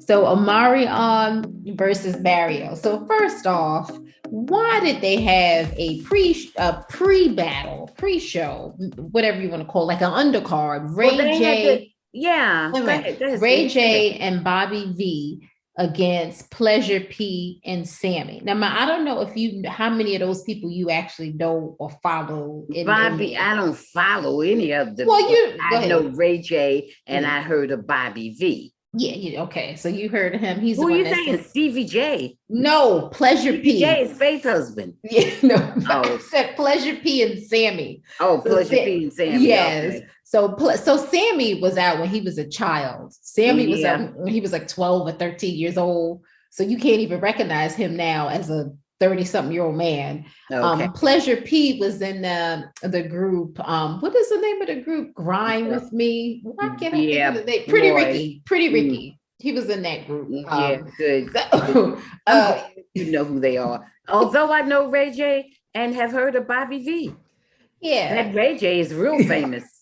So Omarion versus Barrio. So first off, why did they have a battle, pre-show, whatever you want to call it, like an undercard? Well, they had to, yeah. Wait a Go minute, ahead, go ahead, Ray sis. Go ahead. J and Bobby V against Pleasure P and Sammy. Now, I don't know if you how many of those people you actually know or follow in Bobby, there. I don't follow any of them, Well, but you go I know ahead. Ray J and Yeah, I heard of Bobby V. okay. So you heard of him. He's the Who are one you that's saying? Stevie J. no Pleasure Stevie J P. is Faith's husband. Yeah, no, I Oh, said Pleasure P and Sammy. oh, So Pleasure P and Sammy. yes. Okay. So Sammy was out when he was a child. Sammy was Yeah. out when he was like 12 or 13 years old. So you can't even recognize him now as a 30-something-year-old man. Okay. Pleasure P was in the group. What is the name of the group? Grind Uh, with me. Why can't I think of Yeah, the name? Pretty boy. Ricky. Pretty Mm, Ricky. He was in that group. yeah, good, good. So I'm glad you know who they are. Although I know Ray J and have heard of Bobby V. yeah. That Ray J is real famous.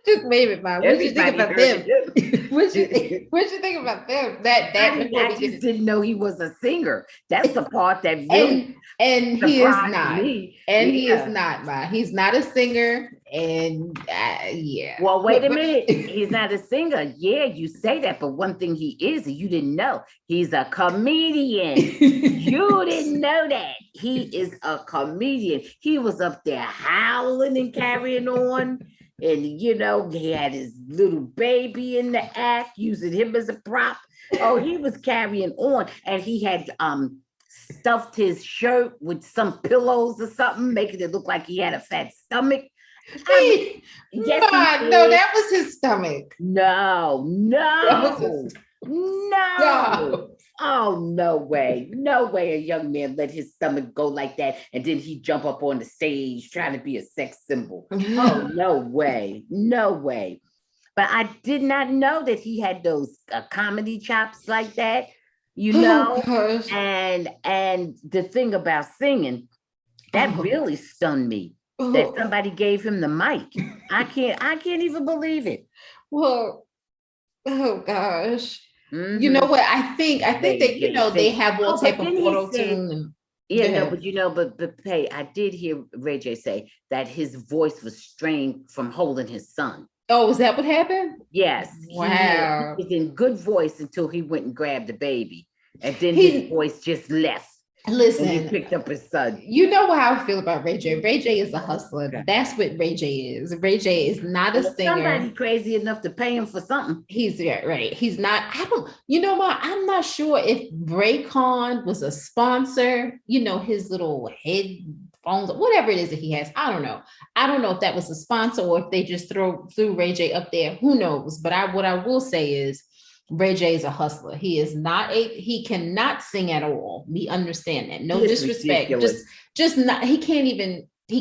Just wave it, man. What you think Everybody about heard them? of him. What you think? What you think about them? That before I we get just it. didn't know he was a singer. That's the part that really And he is surprised not. me. And he is Yeah. not, man. He's not a singer. And yeah. Well, wait a minute. He's not a singer. Yeah, you say that, but one thing he is, you didn't know, he's a comedian. You didn't know that. He is a comedian. He was up there howling and carrying on. And he had his little baby in the act, using him as a prop. Oh, he was carrying on. And he had stuffed his shirt with some pillows or something, making it look like he had a fat stomach. I mean, yes, he No, did. that was his stomach. No, That was no, his no. no. Oh, no way. No way a young man let his stomach go like that. And then he jump up on the stage trying to be a sex symbol. Oh, no way. No way. But I did not know that he had those comedy chops like that, Oh gosh. and the thing about singing, that Oh, really stunned me that oh. somebody gave him the mic. I can't even believe it. Well, oh gosh. You know Mm-hmm. what? I think Ray that J they sing. have all Oh, type but of then he auto said, tune and go yeah, no, ahead. but but hey, I did hear Ray J say that his voice was strained from holding his son. Oh, is that what happened? Yes, he Wow. was in good voice until he went and grabbed the baby, and then his He voice just left when he listen, picked up his son. you know how I feel about Ray J. Ray J is a hustler. Okay. That's what Ray J is. Ray J is not a Well, singer. somebody crazy enough to pay him for something. He's yeah, right. He's not. I don't. You know what? I'm not sure if Raycon was a sponsor. His little headphones, whatever it is that he has. I don't know. I don't know if that was a sponsor or if they just threw Ray J up there. Who knows? But what I will say is Ray J is a hustler. He is not he cannot sing at all. We understand that. No It's disrespect. ridiculous. Just not. He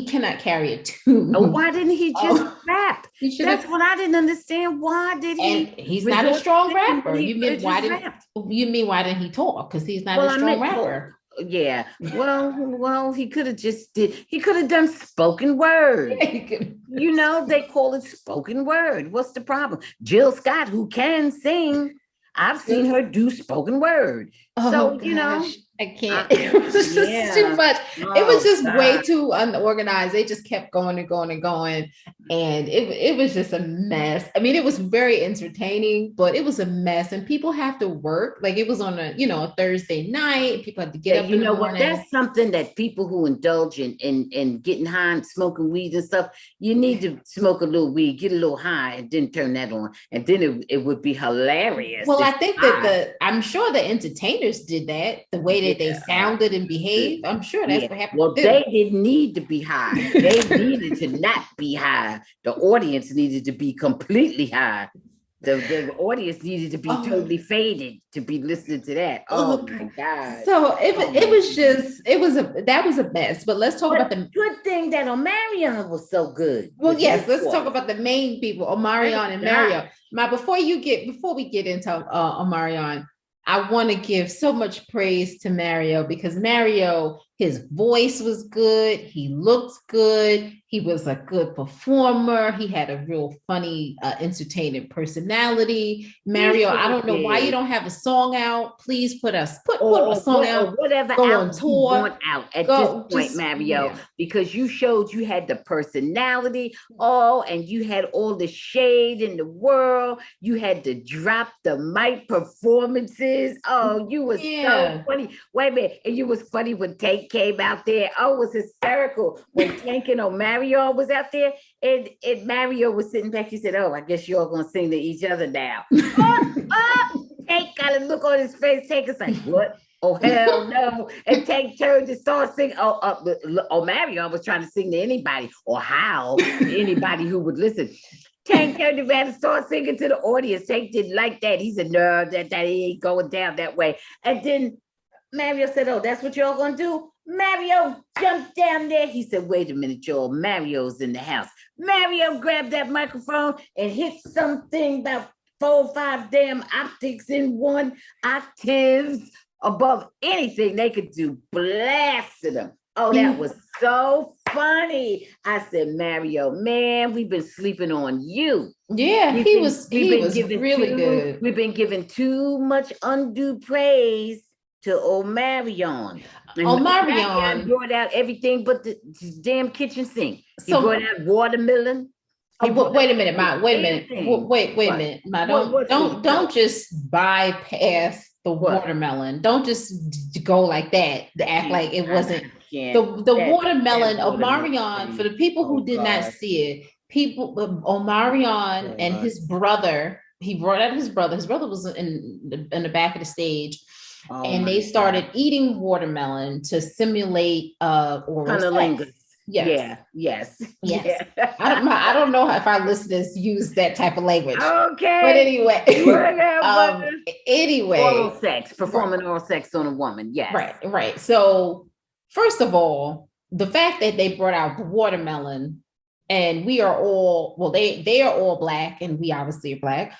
cannot carry a Oh, tune. why didn't he just Oh, rap? he should That's have. what I didn't understand. Why did And he he's not a resort strong to singing rapper. when he could have just rapped? You mean why didn't he talk? Because he's not Well, a I strong meant talk. rapper. Yeah. Well, he could have just did. He could have done spoken word. Yeah, he could. They call it spoken word. What's the problem? Jill Scott, who can sing, I've seen her do spoken word. Oh So, gosh, I can't. I, It was just too yeah. much. It was Oh just way God. too unorganized. They just kept going and going and going, and it was just a mess. I mean, it was very entertaining, but it was a mess. And people have to work. Like it was on a Thursday night. People had to Yeah, get up you in the know what? morning. That's something that people who indulge in getting high and smoking weed and stuff, you need to smoke a little weed, get a little high, and then turn that on. And then it would be hilarious Well, I if think that I I'm sure the entertainers did that, the way that they yeah. sounded and behaved. I'm sure that's Yeah. what happened Well, to they them. didn't need to be high. They needed to not be high. The audience needed to be completely high. The audience needed to be Oh, totally faded to be listening to that. Oh look. my God. So Oh it my was God. just that was a mess. But let's talk about But the good thing that Omarion was so good well, with his yes, let's talk voice. about the main people, Thank Omarion and God. Mario. Now, before we get into Omarion, I want to give so much praise to Mario because Mario His voice was good. He looked good. He was a good performer. He had a real funny, entertaining personality. Mario, I don't know why you don't have a song out. Please put a song out. Or whatever go album on tour. you want out at this point, Mario, because you showed you had the personality, and you had all the shade in the world. You had to drop the mic performances. Oh, you was so funny. Wait a minute, and you was funny when Tank came out there. Oh, it was hysterical when Tank and Omarion was out there, and Mario was sitting back. He said, "Oh, I guess you're all gonna sing to each other now." Tank got a look on his face. Tank is like, "What? Oh, hell no." And Tank turned to start singing. Omarion was trying to sing to anybody, or how anybody who would listen. Tank turned around and started singing to the audience. Tank didn't like that. He said, "No, that ain't going down that way." And then Mario said, "Oh, that's what y'all gonna do?" Mario jumped down there. He said, "Wait a minute, y'all. Mario's in the house." Mario grabbed that microphone and hit something about 4 or 5 damn octaves in one, octaves above anything they could do, blasted them. Oh, that was so funny. I said, "Mario, man, we've been sleeping on you." Yeah, he was really good. We've been giving too much undue praise to Omarion. Omarion brought out everything but the damn kitchen sink. He brought out watermelon. Wait a minute, Ma. Wait a minute, Ma. Don't just bypass the watermelon. Don't just go like that to act like it wasn't the watermelon. Omarion, for the people who did not see it, Omarion and his brother. He brought out his brother. His brother was in the back of the stage. And they started eating watermelon to simulate oral sex. Yes. I don't know if our listeners use that type of language. Okay. But anyway. Oral sex, performing oral sex on a woman. Yes. Right. So first of all, the fact that they brought out the watermelon, and we are all, they are all Black, and we obviously are Black.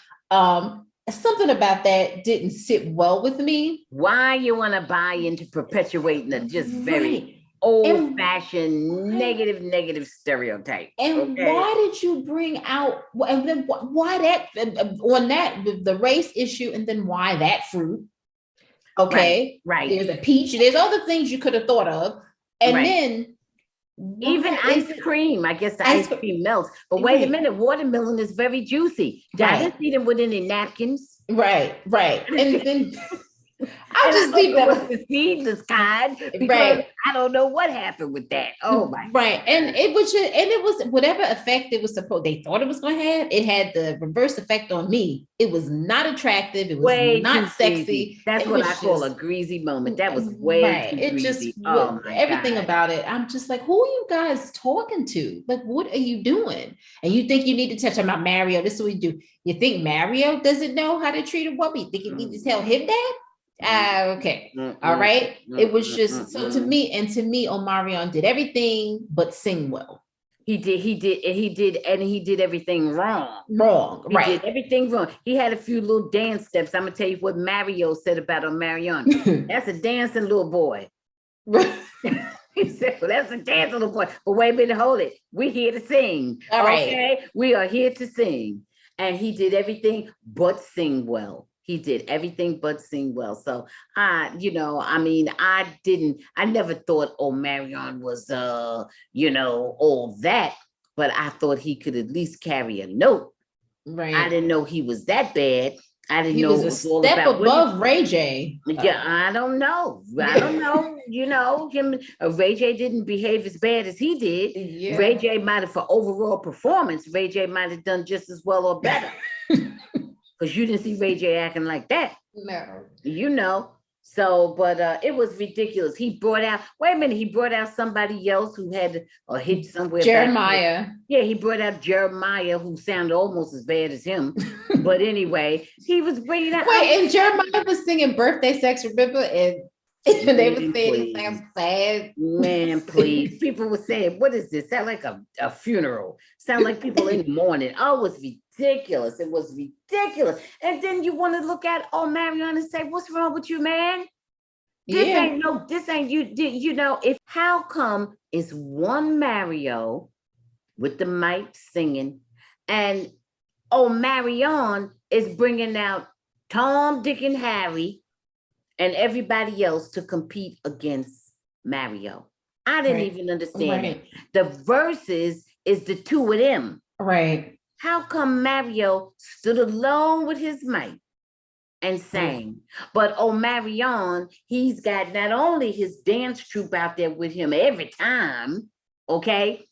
Something about that didn't sit well with me. Why you want to buy into perpetuating a just very old-fashioned negative stereotype? And why did you bring out, and then why that on that the race issue, and then why that fruit? Okay, right. There's a peach. There's other things you could have thought of, and then even ice cream. I guess the ice cream melts. But wait a minute, watermelon is very juicy. I didn't see them with any napkins. Right. And then I'll just leave that with the seedless kind, because I don't know what happened with that. Oh my! And it was whatever effect it was supposed. They thought it was going to have. It had the reverse effect on me. It was not attractive. It was not sexy. Greasy. That's what I call a greasy moment. That was way too greasy. Everything about it. I'm just like, who are you guys talking to? Like, what are you doing? And you think you need to touch on my Mario? This is what we do. You think Mario doesn't know how to treat a woman? You think you need to tell him that? Okay. All right. It was just so to me, Omarion did everything but sing well. He did everything wrong. He did everything wrong. He had a few little dance steps. I'm gonna tell you what Mario said about Omarion. That's a dancing little boy. He said, "Well, that's a dancing little boy." But wait a minute, hold it. We're here to sing. All right. Okay, we are here to sing. And he did everything but sing well. He did everything but sing well. So I never thought Omarion was all that, but I thought he could at least carry a note. Right. I didn't know he was that bad. I didn't know it was a step above Ray J. Yeah, I don't know. Him. Ray J didn't behave as bad as he did. Yeah. Ray J might have, for overall performance, Ray J might have done just as well or better. Because you didn't see Ray J acting like that. No. So, but it was ridiculous. He brought out somebody else who had a hit somewhere. Jeremiah. He brought out Jeremiah, who sounded almost as bad as him. But anyway, he was bringing out. And Jeremiah was singing Birthday Sex, remember? And they were saying it sounds sad. Man, please. People were saying, "What is this? Sound like a funeral. Sound like people in the morning." Oh, it was ridiculous. It was ridiculous. And then you want to look at Omarion and say, "What's wrong with you, man? Yeah. This ain't you know, if how come it's one Mario with the mic singing and Omarion is bringing out Tom, Dick, and Harry and everybody else to compete against Mario. I didn't Right. even understand Right. it. The verses is the two of them. Right. How come Mario stood alone with his mic and sang? But Omarion, he's got not only his dance troupe out there with him every time, okay?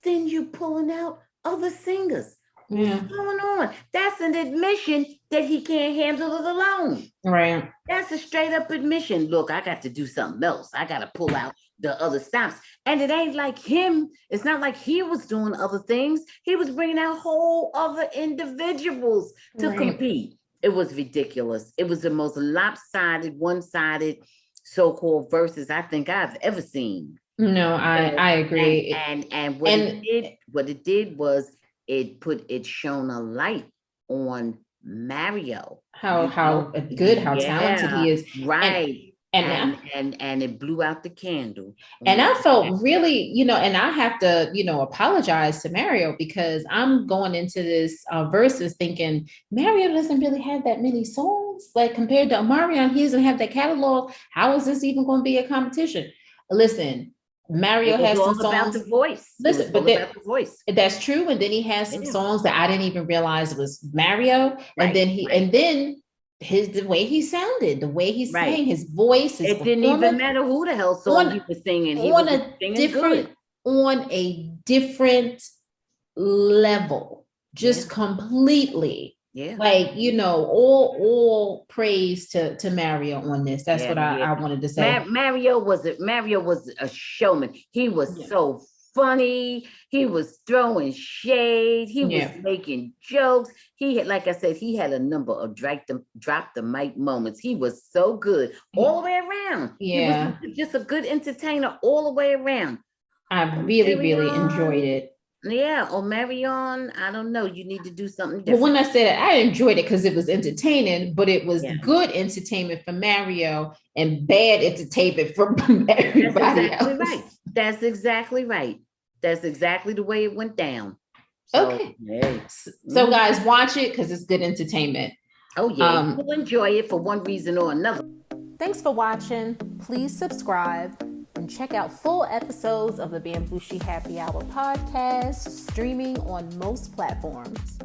Then you pulling out other singers. Yeah. What's going on? That's an admission that he can't handle it alone. Right. That's a straight up admission. Look, I got to do something else. I got to pull out the other stops. And it ain't like him. It's not like he was doing other things. He was bringing out whole other individuals to compete. It was ridiculous. It was the most lopsided, one-sided so-called verses I think I've ever seen. No, I agree. And what it did was it shone a light on Mario. How good, how talented he is. Right. And it blew out the candle. And I felt really, and I have to, apologize to Mario because I'm going into this versus thinking Mario doesn't really have that many songs. Like compared to Omarion, he doesn't have that catalog. How is this even going to be a competition? Listen, Mario has some songs about the voice. Listen, but about the voice. That's true. And then he has some songs that I didn't even realize was Mario. And then the way he sounded, the way he sang, his voice, his it didn't even matter who the hell song he was singing. He was singing good. On a different level, just completely. Yeah. Like, all praise to Mario on this. That's what I wanted to say. Mario was a showman. He was so funny. He was throwing shade. He was making jokes. He had, like I said, he had a number of drop the mic moments. He was so good all the way around. Yeah. He was just a good entertainer all the way around. I really enjoyed it. Yeah, Omarion, I don't know. You need to do something different. Well, when I said I enjoyed it because it was entertaining, but it was good entertainment for Mario and bad entertainment for everybody else. Right. That's exactly right. That's exactly the way it went down. So, okay. So guys, watch it because it's good entertainment. Oh, yeah. You'll enjoy it for one reason or another. Thanks for watching. Please subscribe. And check out full episodes of the Bamgboshe Happy Hour podcast, streaming on most platforms.